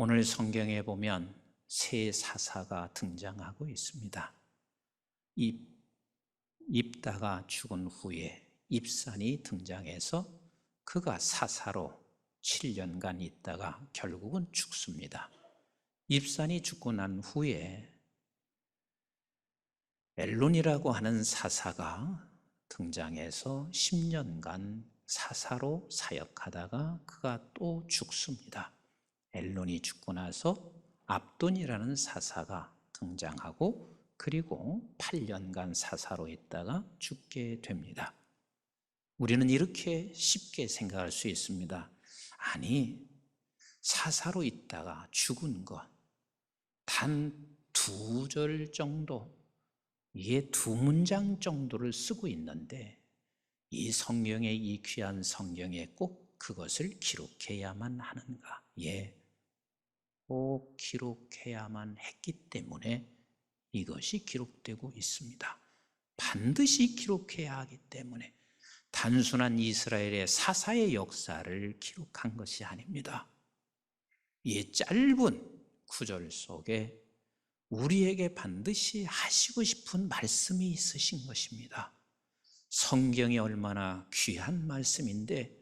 오늘 성경에 보면 세 사사가 등장하고 있습니다. 입다가 죽은 후에 입산이 등장해서 그가 사사로 7년간 있다가 결국은 죽습니다. 입산이 죽고 난 후에 엘론이라고 하는 사사가 등장해서 10년간 사사로 사역하다가 그가 또 죽습니다. 엘론이 죽고 나서 압돈이라는 사사가 등장하고 그리고 8년간 사사로 있다가 죽게 됩니다. 우리는 이렇게 쉽게 생각할 수 있습니다. 아니, 사사로 있다가 죽은 것 단 2절 정도, 이게 2문장 정도를 쓰고 있는데 이 성경에, 이 귀한 성경에 꼭 그것을 기록해야만 하는가? 꼭 기록해야만 했기 때문에 이것이 기록되고 있습니다. 반드시 기록해야 하기 때문에 단순한 이스라엘의 사사의 역사를 기록한 것이 아닙니다. 이 짧은 구절 속에 우리에게 반드시 하시고 싶은 말씀이 있으신 것입니다. 성경이 얼마나 귀한 말씀인데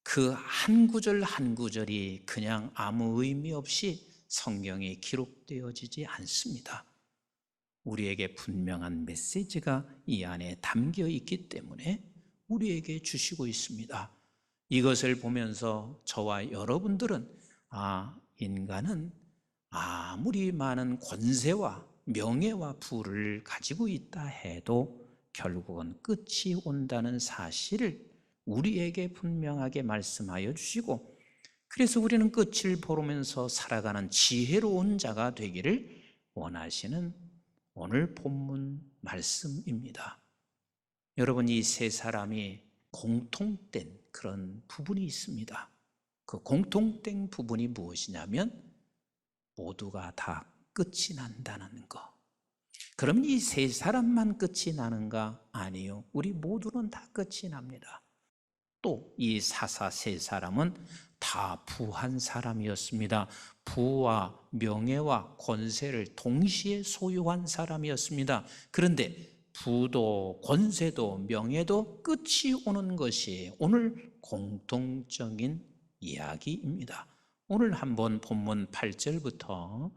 그 한 구절 한 구절이 그냥 아무 의미 없이 성경에 기록되어지지 않습니다. 우리에게 분명한 메시지가 이 안에 담겨 있기 때문에 우리에게 주시고 있습니다. 이것을 보면서 저와 여러분들은 인간은 아무리 많은 권세와 명예와 부를 가지고 있다 해도 결국은 끝이 온다는 사실을 우리에게 분명하게 말씀하여 주시고, 그래서 우리는 끝을 보면서 살아가는 지혜로운 자가 되기를 원하시는 오늘 본문 말씀입니다. 여러분, 이 세 사람이 공통된 그런 부분이 있습니다. 그 공통된 부분이 무엇이냐면 모두가 다 끝이 난다는 거. 그럼 이 세 사람만 끝이 나는가? 아니요, 우리 모두는 다 끝이 납니다. 또 이 사사 세 사람은 다 부한 사람이었습니다. 부와 명예와 권세를 동시에 소유한 사람이었습니다. 그런데 부도 권세도 명예도 끝이 오는 것이 오늘 공통적인 이야기입니다. 오늘 한번 본문 8절부터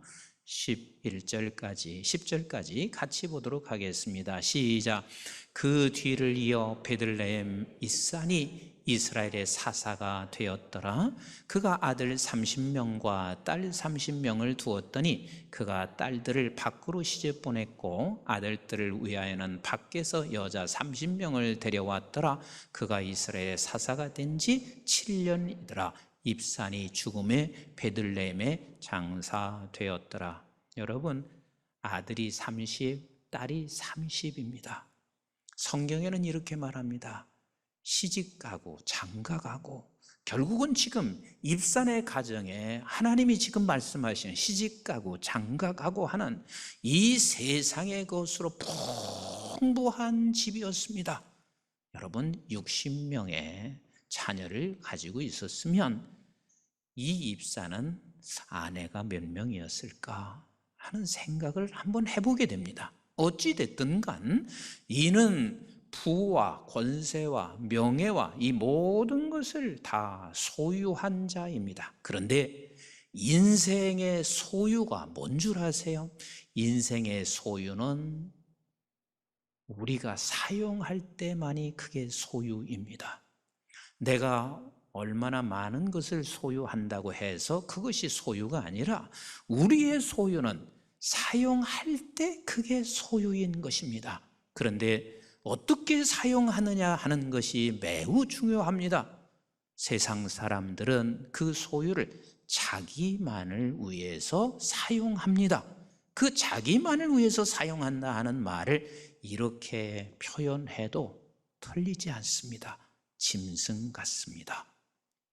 10절까지 같이 보도록 하겠습니다. 시작. 그 뒤를 이어 베들레헴 이산이 이스라엘의 사사가 되었더라. 그가 아들 30명과 딸 30명을 두었더니 그가 딸들을 밖으로 시집 보냈고 아들들을 위하여는 밖에서 여자 30명을 데려왔더라. 그가 이스라엘의 사사가 된 지 7년이더라. 입산이 죽음에 베들레헴에 장사되었더라. 여러분, 아들이 30, 딸이 30입니다. 성경에는 이렇게 말합니다. 시집가고 장가가고, 결국은 지금 입산의 가정에 하나님이 지금 말씀하시는 시집가고 장가가고 하는 이 세상의 것으로 풍부한 집이었습니다. 여러분, 60명의 자녀를 가지고 있었으면 이 입산은 아내가 몇 명이었을까 하는 생각을 한번 해보게 됩니다. 어찌됐든 간 이는 부와 권세와 명예와 이 모든 것을 다 소유한 자입니다. 그런데 인생의 소유가 뭔 줄 아세요? 인생의 소유는 우리가 사용할 때만이 그게 소유입니다. 내가 얼마나 많은 것을 소유한다고 해서 그것이 소유가 아니라 우리의 소유는 사용할 때 그게 소유인 것입니다. 그런데 어떻게 사용하느냐 하는 것이 매우 중요합니다. 세상 사람들은 그 소유를 자기만을 위해서 사용합니다. 그 자기만을 위해서 사용한다 하는 말을 이렇게 표현해도 틀리지 않습니다. 짐승 같습니다.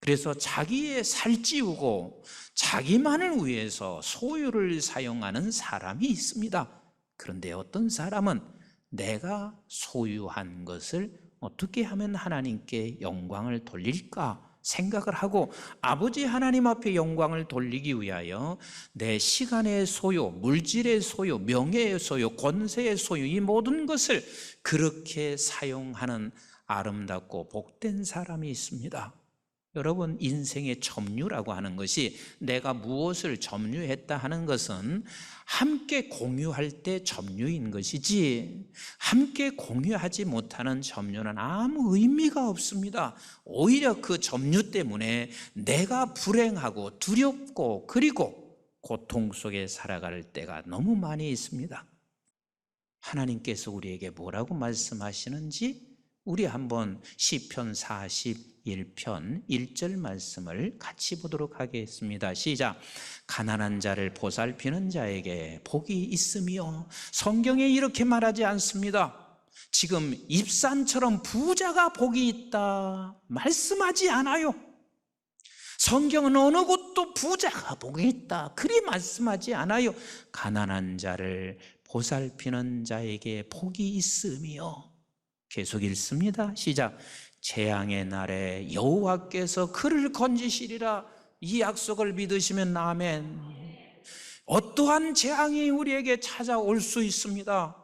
그래서 자기의 살찌우고 자기만을 위해서 소유를 사용하는 사람이 있습니다. 그런데 어떤 사람은 내가 소유한 것을 어떻게 하면 하나님께 영광을 돌릴까 생각을 하고 아버지 하나님 앞에 영광을 돌리기 위하여 내 시간의 소유, 물질의 소유, 명예의 소유, 권세의 소유, 이 모든 것을 그렇게 사용하는 아름답고 복된 사람이 있습니다. 여러분, 인생의 점유라고 하는 것이, 내가 무엇을 점유했다 하는 것은 함께 공유할 때 점유인 것이지, 함께 공유하지 못하는 점유는 아무 의미가 없습니다. 오히려 그 점유 때문에 내가 불행하고 두렵고 그리고 고통 속에 살아갈 때가 너무 많이 있습니다. 하나님께서 우리에게 뭐라고 말씀하시는지 우리 한번 시편 41편 1절 말씀을 같이 보도록 하겠습니다. 시작. 가난한 자를 보살피는 자에게 복이 있으며, 성경에 이렇게 말하지 않습니다. 지금 입산처럼 부자가 복이 있다 말씀하지 않아요. 성경은 어느 곳도 부자가 복이 있다 그리 말씀하지 않아요. 가난한 자를 보살피는 자에게 복이 있으며, 계속 읽습니다. 시작. 재앙의 날에 여호와께서 그를 건지시리라. 이 약속을 믿으시면 아멘. 어떠한 재앙이 우리에게 찾아올 수 있습니다.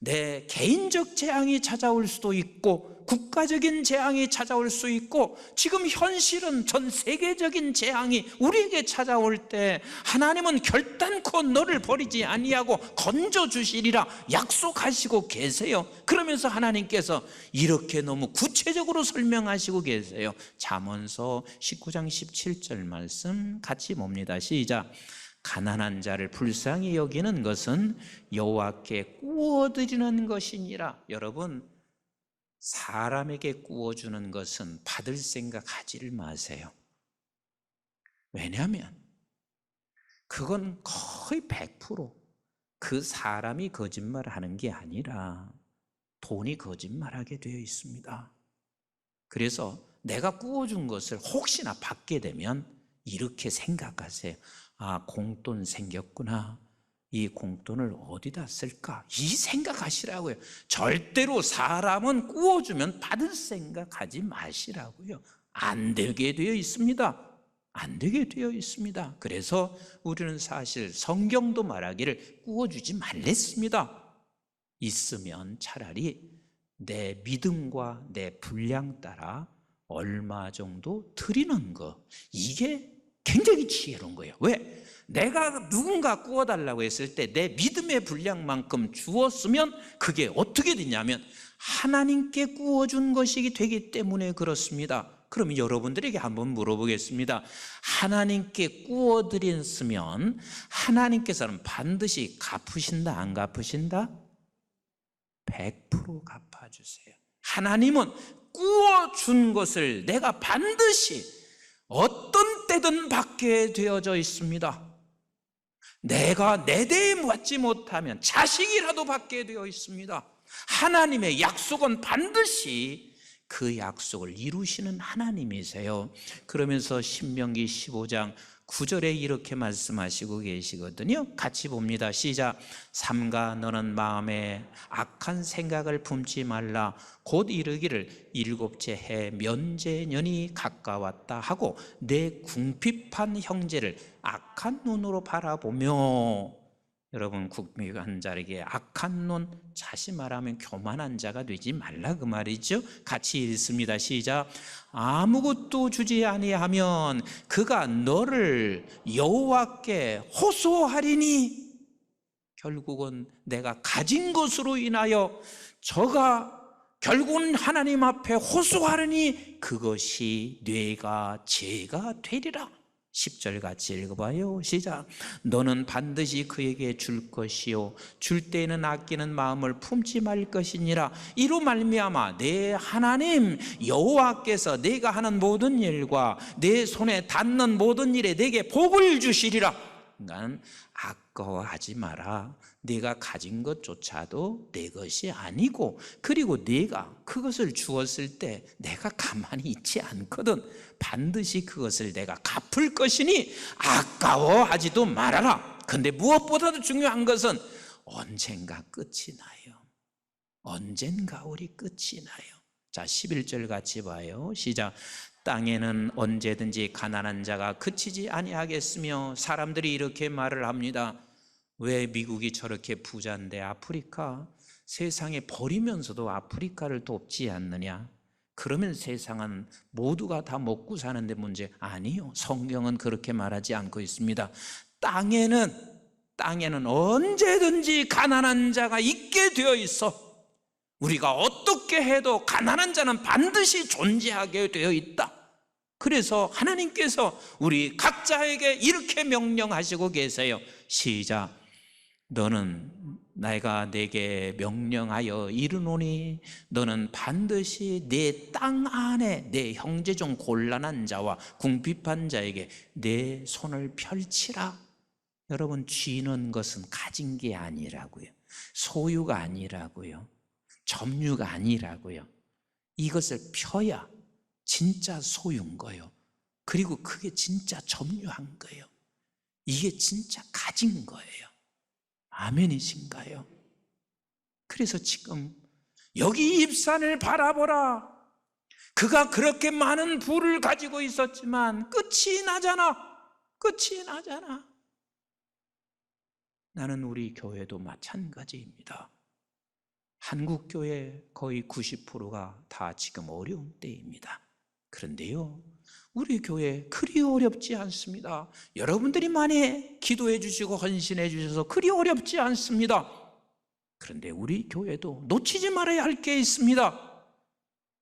내 개인적 재앙이 찾아올 수도 있고, 국가적인 재앙이 찾아올 수 있고, 지금 현실은 전 세계적인 재앙이 우리에게 찾아올 때 하나님은 결단코 너를 버리지 아니하고 건져주시리라 약속하시고 계세요. 그러면서 하나님께서 이렇게 너무 구체적으로 설명하시고 계세요. 잠언서 19장 17절 말씀 같이 봅니다. 시작. 가난한 자를 불쌍히 여기는 것은 여호와께 구워드리는 것이니라. 여러분, 사람에게 구워주는 것은 받을 생각하지를 마세요. 왜냐하면 그건 거의 100% 사람이 거짓말하는 게 아니라 돈이 거짓말하게 되어 있습니다. 그래서 내가 구워준 것을 혹시나 받게 되면 이렇게 생각하세요. 아, 공돈 생겼구나. 이 공돈을 어디다 쓸까? 이 생각하시라고요. 절대로 사람은 구워주면 받을 생각하지 마시라고요. 안 되게 되어 있습니다. 안 되게 되어 있습니다. 그래서 우리는 사실 성경도 말하기를 구워주지 말랬습니다. 있으면 차라리 내 믿음과 내 분량 따라 얼마 정도 드리는 거, 이게 굉장히 지혜로운 거예요. 왜? 내가 누군가 구워달라고 했을 때 내 믿음의 분량만큼 주었으면 그게 어떻게 되냐면 하나님께 구워준 것이기 되기 때문에 그렇습니다. 그럼 여러분들에게 한번 물어보겠습니다. 하나님께 구워드렸으면 하나님께서는 반드시 갚으신다, 안 갚으신다? 100% 갚아주세요. 하나님은 구워준 것을 내가 반드시 어떤 때든 받게 되어져 있습니다. 내가 내 대에 받지 못하면 자식이라도 받게 되어 있습니다. 하나님의 약속은 반드시 그 약속을 이루시는 하나님이세요. 그러면서 신명기 15장 9절에 이렇게 말씀하시고 계시거든요. 같이 봅니다. 시작. 삼가 너는 마음에 악한 생각을 품지 말라. 곧 이르기를 일곱째 해 면제년이 가까웠다 하고 내 궁핍한 형제를 악한 눈으로 바라보며. 여러분, 궁핍한 자에게 악한 눈, 다시 말하면 교만한 자가 되지 말라 그 말이죠. 같이 읽습니다. 시작. 아무것도 주지 아니하면 그가 너를 여호와께 호소하리니. 결국은 내가 가진 것으로 인하여 저가 결국은 하나님 앞에 호소하리니 그것이 뇌가 죄가 되리라. 10절 같이 읽어봐요. 시작. 너는 반드시 그에게 줄 것이요 줄 때에는 아끼는 마음을 품지 말 것이니라. 이로 말미암아 내 하나님 여호와께서 내가 하는 모든 일과 내 손에 닿는 모든 일에 내게 복을 주시리라. 그러니까 아까워하지 마라. 네가 가진 것조차도 내 것이 아니고, 그리고 네가 그것을 주었을 때 내가 가만히 있지 않거든. 반드시 그것을 내가 갚을 것이니 아까워하지도 말아라. 근데 무엇보다도 중요한 것은 언젠가 끝이 나요. 언젠가 우리 끝이 나요. 자, 11절 같이 봐요. 시작. 땅에는 언제든지 가난한 자가 그치지 아니하겠으며, 사람들이 이렇게 말을 합니다. 왜 미국이 저렇게 부자인데 아프리카, 세상에 버리면서도 아프리카를 돕지 않느냐? 그러면 세상은 모두가 다 먹고 사는데 문제 아니요. 성경은 그렇게 말하지 않고 있습니다. 땅에는 언제든지 가난한 자가 있게 되어 있어. 우리가 어떻게 해도 가난한 자는 반드시 존재하게 되어 있다. 그래서 하나님께서 우리 각자에게 이렇게 명령하시고 계세요. 시작. 너는 내가 내게 명령하여 이르노니 너는 반드시 내 땅 안에 내 형제 중 곤란한 자와 궁핍한 자에게 내 손을 펼치라. 여러분, 쥐는 것은 가진 게 아니라고요. 소유가 아니라고요. 점유가 아니라고요. 이것을 펴야 진짜 소유인 거예요. 그리고 그게 진짜 점유한 거예요. 이게 진짜 가진 거예요. 아멘이신가요? 그래서 지금 여기 입산을 바라보라. 그가 그렇게 많은 부를 가지고 있었지만 끝이 나잖아. 끝이 나잖아. 나는 우리 교회도 마찬가지입니다. 한국교회 거의 90%가 다 지금 어려운 때입니다. 그런데요, 우리 교회 그리 어렵지 않습니다. 여러분들이 많이 기도해 주시고 헌신해 주셔서 그리 어렵지 않습니다. 그런데 우리 교회도 놓치지 말아야 할 게 있습니다.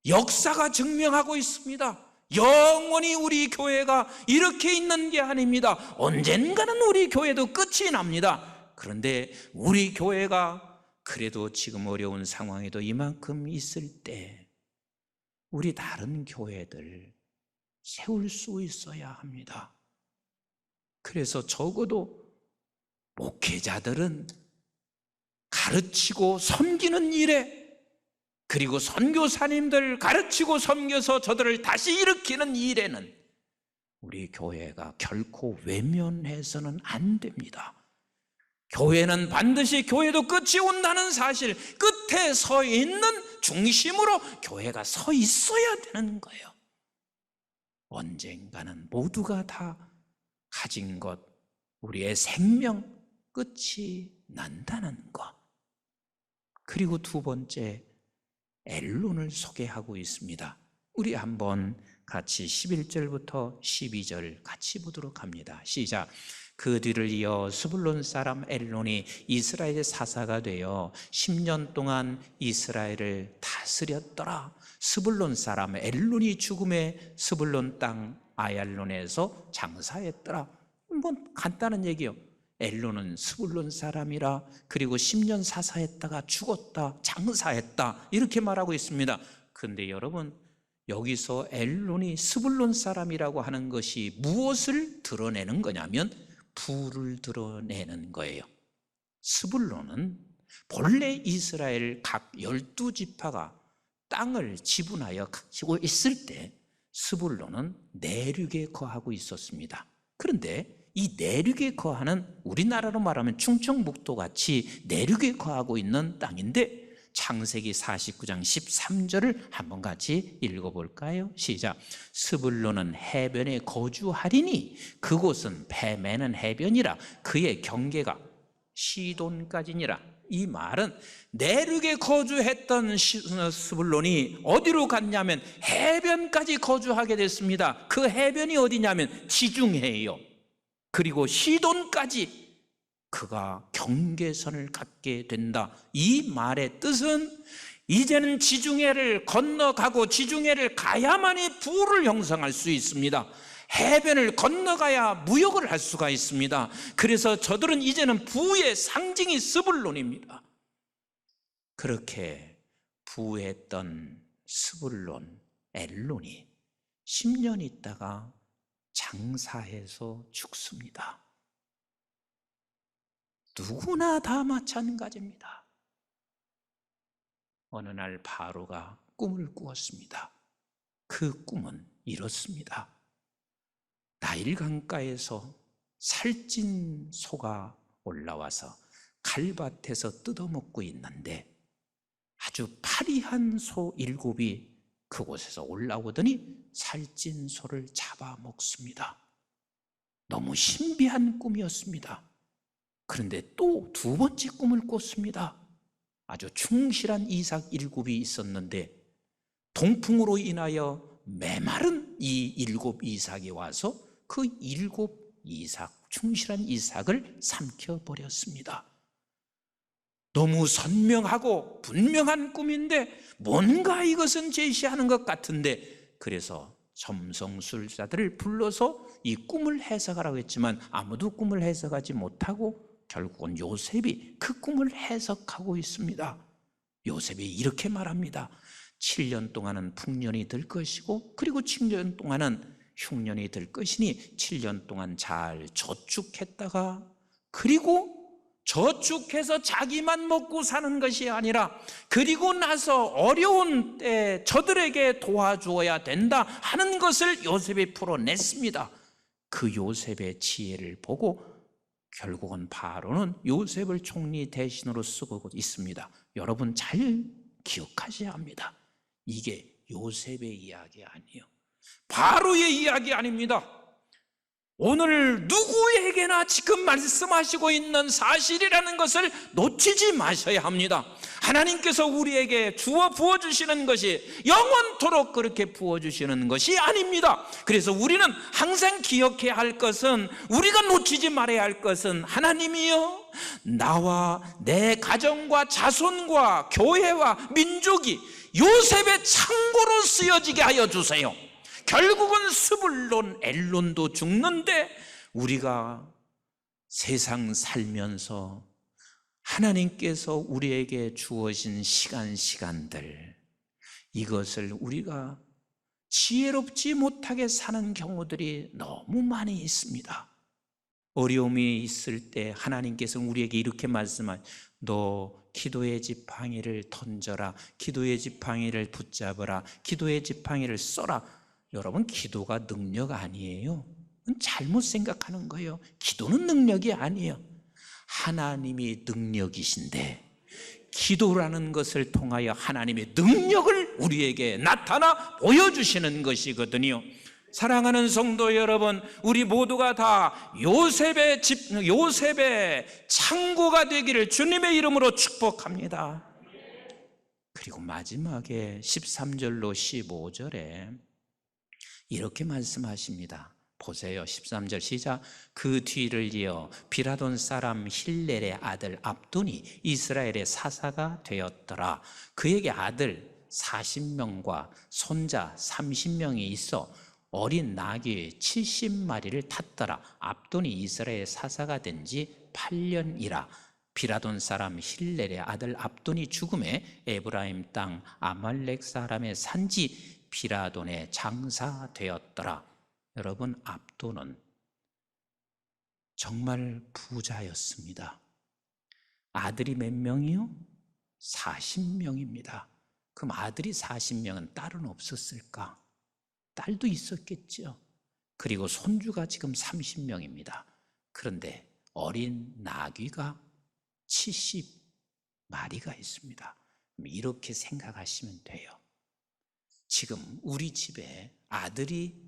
역사가 증명하고 있습니다. 영원히 우리 교회가 이렇게 있는 게 아닙니다. 언젠가는 우리 교회도 끝이 납니다. 그런데 우리 교회가 그래도 지금 어려운 상황에도 이만큼 있을 때 우리 다른 교회들 세울 수 있어야 합니다. 그래서 적어도 목회자들은 가르치고 섬기는 일에, 그리고 선교사님들 가르치고 섬겨서 저들을 다시 일으키는 일에는 우리 교회가 결코 외면해서는 안 됩니다. 교회는 반드시 교회도 끝이 온다는 사실, 끝에 서 있는 중심으로 교회가 서 있어야 되는 거예요. 언젠가는 모두가 다 가진 것, 우리의 생명 끝이 난다는 것. 그리고 두 번째, 엘론을 소개하고 있습니다. 우리 한번 같이 11절부터 12절 같이 보도록 합니다. 시작. 그 뒤를 이어 스불론 사람 엘론이 이스라엘의 사사가 되어 10년 동안 이스라엘을 다스렸더라. 스불론 사람 엘론이 죽음에 스불론 땅 아얄론에서 장사했더라. 뭐 간단한 얘기요. 엘론은 스불론 사람이라, 그리고 10년 사사했다가 죽었다, 장사했다, 이렇게 말하고 있습니다. 그런데 여러분, 여기서 엘론이 스불론 사람이라고 하는 것이 무엇을 드러내는 거냐면 부를 드러내는 거예요. 스불론은 본래 이스라엘 각 12지파가 땅을 지분하여 가지고 있을 때 스불론은 내륙에 거하고 있었습니다. 그런데 이 내륙에 거하는, 우리나라로 말하면 충청북도같이 내륙에 거하고 있는 땅인데, 창세기 49장 13절을 한번 같이 읽어볼까요? 시작. 스불론은 해변에 거주하리니 그곳은 패매는 해변이라 그의 경계가 시돈까지니라. 이 말은 내륙에 거주했던 스불론이 어디로 갔냐면 해변까지 거주하게 됐습니다. 그 해변이 어디냐면 지중해예요. 그리고 시돈까지 그가 경계선을 갖게 된다. 이 말의 뜻은 이제는 지중해를 건너가고 지중해를 가야만이 부를 형성할 수 있습니다. 해변을 건너가야 무역을 할 수가 있습니다. 그래서 저들은 이제는 부의 상징이 스불론입니다. 그렇게 부했던 스불론 엘론이 10년 있다가 장사해서 죽습니다. 누구나 다 마찬가지입니다. 어느 날 바로가 꿈을 꾸었습니다. 그 꿈은 이렇습니다. 나일 강가에서 살찐 소가 올라와서 갈밭에서 뜯어먹고 있는데 아주 파리한 소 7이 그곳에서 올라오더니 살찐 소를 잡아먹습니다. 너무 신비한 꿈이었습니다. 그런데 또 두 번째 꿈을 꿨습니다. 아주 충실한 이삭 일곱이 있었는데 동풍으로 인하여 메마른 이 일곱 이삭이 와서 그 일곱 이삭, 충실한 이삭을 삼켜버렸습니다. 너무 선명하고 분명한 꿈인데 뭔가 이것은 제시하는 것 같은데, 그래서 점성술사들을 불러서 이 꿈을 해석하라고 했지만 아무도 꿈을 해석하지 못하고 결국은 요셉이 그 꿈을 해석하고 있습니다. 요셉이 이렇게 말합니다. 7년 동안은 풍년이 될 것이고 그리고 7년 동안은 흉년이 될 것이니 7년 동안 잘 저축했다가, 그리고 저축해서 자기만 먹고 사는 것이 아니라 그리고 나서 어려운 때 저들에게 도와주어야 된다 하는 것을 요셉이 풀어냈습니다. 그 요셉의 지혜를 보고 결국은 바로는 요셉을 총리 대신으로 쓰고 있습니다. 여러분 잘 기억하셔야 합니다. 이게 요셉의 이야기 아니에요. 바로의 이야기 아닙니다. 오늘 누구에게나 지금 말씀하시고 있는 사실이라는 것을 놓치지 마셔야 합니다. 하나님께서 우리에게 주어 부어주시는 것이 영원토록 그렇게 부어주시는 것이 아닙니다. 그래서 우리는 항상 기억해야 할 것은, 우리가 놓치지 말아야 할 것은, 하나님이여 나와 내 가정과 자손과 교회와 민족이 요셉의 창고로 쓰여지게 하여 주세요. 결국은 스불론, 엘론도 죽는데 우리가 세상 살면서 하나님께서 우리에게 주어진 시간들, 이것을 우리가 지혜롭지 못하게 사는 경우들이 너무 많이 있습니다. 어려움이 있을 때 하나님께서는 우리에게 이렇게 말씀하시죠. 너 기도의 지팡이를 던져라, 기도의 지팡이를 붙잡아라, 기도의 지팡이를 써라. 여러분, 기도가 능력 아니에요. 잘못 생각하는 거예요. 기도는 능력이 아니에요. 하나님이 능력이신데 기도라는 것을 통하여 하나님의 능력을 우리에게 나타나 보여주시는 것이거든요. 사랑하는 성도 여러분, 우리 모두가 다 요셉의 창고가 되기를 주님의 이름으로 축복합니다. 그리고 마지막에 13절로 15절에 이렇게 말씀하십니다. 보세요. 13절 시작. 그 뒤를 이어 비라돈 사람 힐렐의 아들 압돈이 이스라엘의 사사가 되었더라. 그에게 아들 40명과 손자 30명이 있어 어린 나귀 70마리를 탔더라. 압돈이 이스라엘 사사가 된 지 8년이라. 비라돈 사람 힐렐의 아들 압돈이 죽음에 에브라임 땅 아말렉 사람의 산지 비라돈의 장사되었더라. 여러분, 압돈은 정말 부자였습니다. 아들이 몇 명이요? 40명입니다. 그럼 아들이 40명은 딸은 없었을까? 딸도 있었겠죠. 그리고 손주가 지금 30명입니다. 그런데 어린 나귀가 70마리가 있습니다. 이렇게 생각하시면 돼요. 지금 우리 집에 아들이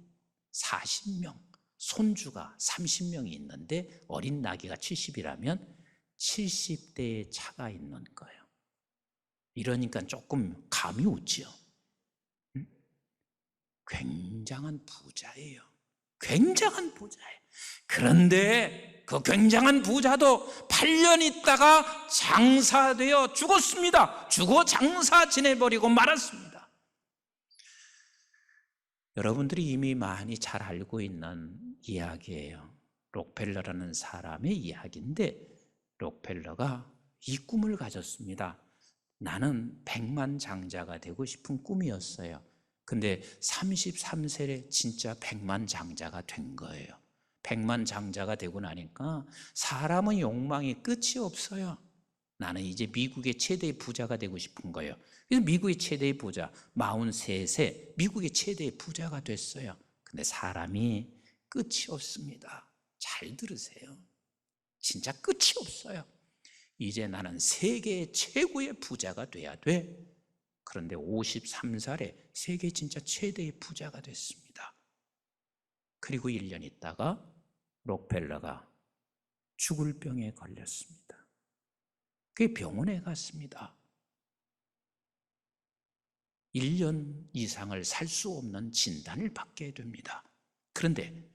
40명, 손주가 30명이 있는데 어린 나귀가 70이라면 70대의 차가 있는 거예요. 이러니까 조금 감이 오지요. 굉장한 부자예요. 굉장한 부자예요. 그런데 그 굉장한 부자도 8년 있다가 장사되어 죽었습니다. 죽어 장사 지내버리고 말았습니다. 여러분들이 이미 많이 잘 알고 있는 이야기예요. 록펠러라는 사람의 이야기인데, 록펠러가 이 꿈을 가졌습니다. 나는 백만장자가 되고 싶은 꿈이었어요. 근데 33세에 진짜 백만장자가 된 거예요. 백만장자가 되고 나니까 사람의 욕망이 끝이 없어요. 나는 이제 미국의 최대의 부자가 되고 싶은 거예요. 그래서 미국의 최대의 부자, 43세 미국의 최대의 부자가 됐어요. 근데 사람이 끝이 없습니다. 잘 들으세요. 진짜 끝이 없어요. 이제 나는 세계 최고의 부자가 돼야 돼. 그런데 53살에 세계 진짜 최대의 부자가 됐습니다. 그리고 1년 있다가 록펠러가 죽을 병에 걸렸습니다. 그게 병원에 갔습니다. 1년 이상을 살 수 없는 진단을 받게 됩니다. 그런데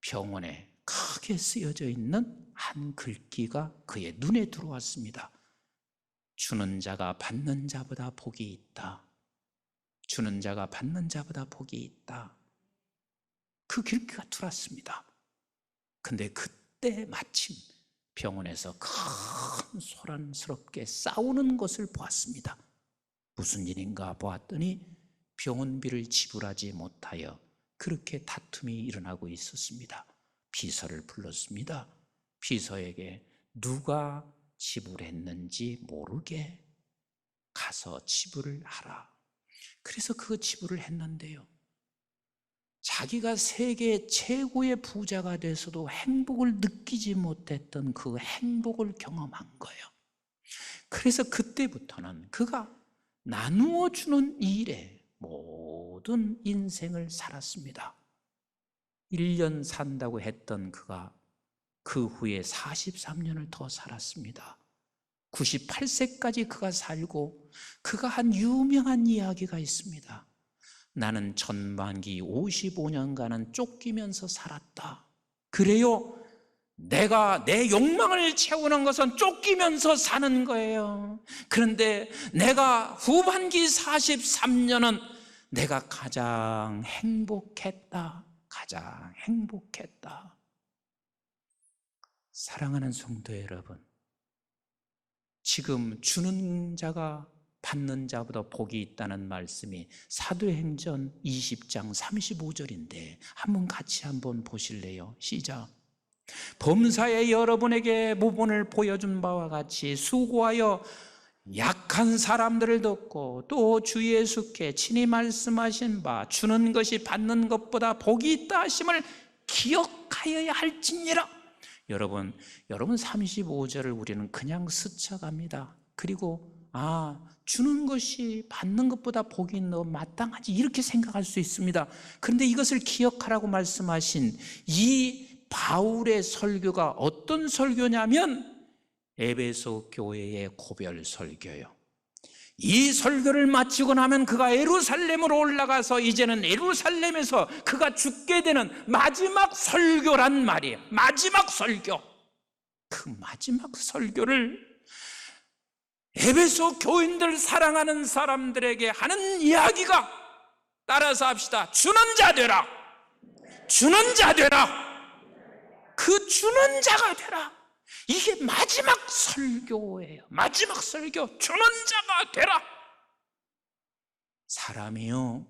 병원에 크게 쓰여져 있는 한 글귀가 그의 눈에 들어왔습니다. 주는 자가 받는 자보다 복이 있다. 주는 자가 받는 자보다 복이 있다. 그 글귀가 들어왔습니다. 근데 그때 마침 병원에서 큰 소란스럽게 싸우는 것을 보았습니다. 무슨 일인가 보았더니 병원비를 지불하지 못하여 그렇게 다툼이 일어나고 있었습니다. 비서를 불렀습니다. 비서에게 누가 지불했는지 모르게 가서 지불을 하라. 그래서 그 지불을 했는데요, 자기가 세계 최고의 부자가 돼서도 행복을 느끼지 못했던 그 행복을 경험한 거예요. 그래서 그때부터는 그가 나누어 주는 일에 모든 인생을 살았습니다. 1년 산다고 했던 그가 그 후에 43년을 더 살았습니다. 98세까지 그가 살고, 그가 한 유명한 이야기가 있습니다. 나는 전반기 55년간은 쫓기면서 살았다. 그래요, 내가 내 욕망을 채우는 것은 쫓기면서 사는 거예요. 그런데 내가 후반기 43년은 내가 가장 행복했다. 가장 행복했다. 사랑하는 성도 여러분, 지금 주는 자가 받는 자보다 복이 있다는 말씀이 사도행전 20장 35절인데 한번 같이 한번 보실래요? 시작. 범사에 여러분에게 모본을 보여준 바와 같이 수고하여 약한 사람들을 돕고 또 주 예수께 친히 말씀하신 바 주는 것이 받는 것보다 복이 있다 하심을 기억하여야 할지니라. 여러분 35절을 우리는 그냥 스쳐갑니다. 그리고 주는 것이 받는 것보다 복이 있는 거 마땅하지 이렇게 생각할 수 있습니다. 그런데 이것을 기억하라고 말씀하신 이 바울의 설교가 어떤 설교냐면 에베소 교회의 고별 설교예요. 이 설교를 마치고 나면 그가 예루살렘으로 올라가서 이제는 예루살렘에서 그가 죽게 되는 마지막 설교란 말이에요. 마지막 설교. 그 마지막 설교를 에베소 교인들 사랑하는 사람들에게 하는 이야기가, 따라서 합시다. 주는 자 되라. 주는 자 되라. 그 주는 자가 되라. 이게 마지막 설교예요. 마지막 설교. 주는 자가 되라. 사람이요,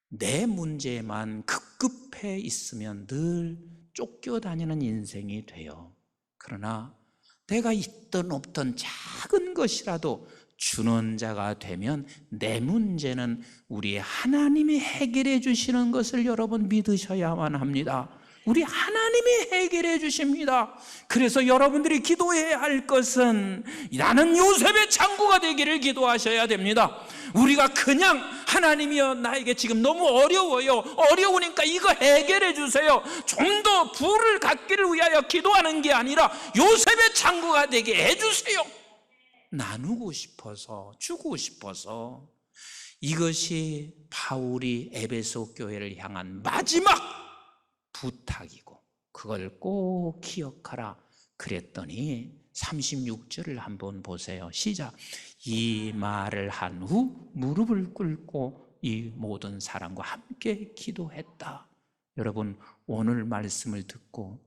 내 문제만 급급해 있으면 늘 쫓겨다니는 인생이 돼요. 그러나 내가 있든 없든 작은 것이라도 주는 자가 되면 내 문제는 우리 하나님이 해결해 주시는 것을 여러분 믿으셔야만 합니다. 우리 하나님이 해결해 주십니다. 그래서 여러분들이 기도해야 할 것은 나는 요셉의 창구가 되기를 기도하셔야 됩니다. 우리가 그냥 하나님이여 나에게 지금 너무 어려워요, 어려우니까 이거 해결해 주세요, 좀 더 부를 갖기를 위하여 기도하는 게 아니라 요셉의 창구가 되게 해주세요. 나누고 싶어서, 주고 싶어서. 이것이 바울이 에베소 교회를 향한 마지막 부탁이고 그걸 꼭 기억하라 그랬더니 36절을 한번 보세요. 시작. 이 말을 한 후 무릎을 꿇고 이 모든 사람과 함께 기도했다. 여러분 오늘 말씀을 듣고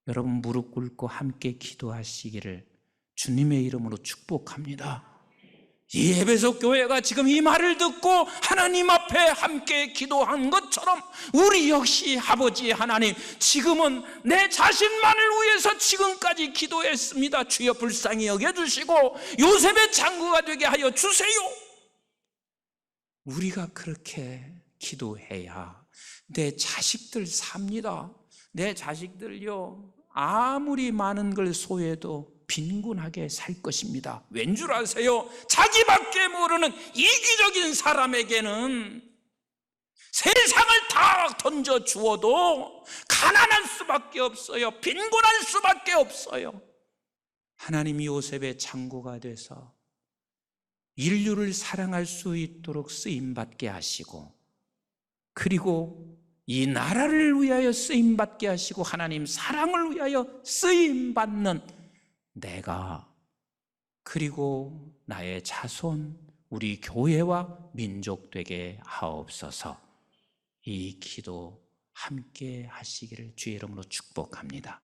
여러분 무릎 꿇고 함께 기도하시기를 주님의 이름으로 축복합니다. 이 에베소 교회가 지금 이 말을 듣고 하나님 앞에 함께 기도한 것처럼 우리 역시 아버지 하나님, 지금은 내 자신만을 위해서 지금까지 기도했습니다. 주여 불쌍히 여겨주시고 요셉의 창구가 되게 하여 주세요. 우리가 그렇게 기도해야 내 자식들 삽니다. 내 자식들요, 아무리 많은 걸 소유해도 빈곤하게 살 것입니다. 왠 줄 아세요? 자기밖에 모르는 이기적인 사람에게는 세상을 다 던져 주어도 가난할 수밖에 없어요. 빈곤할 수밖에 없어요. 하나님이 요셉의 창고가 돼서 인류를 사랑할 수 있도록 쓰임받게 하시고, 그리고 이 나라를 위하여 쓰임받게 하시고 하나님 사랑을 위하여 쓰임받는 내가, 그리고 나의 자손, 우리 교회와 민족 되게 하옵소서. 이 기도 함께 하시기를 주의 이름으로 축복합니다.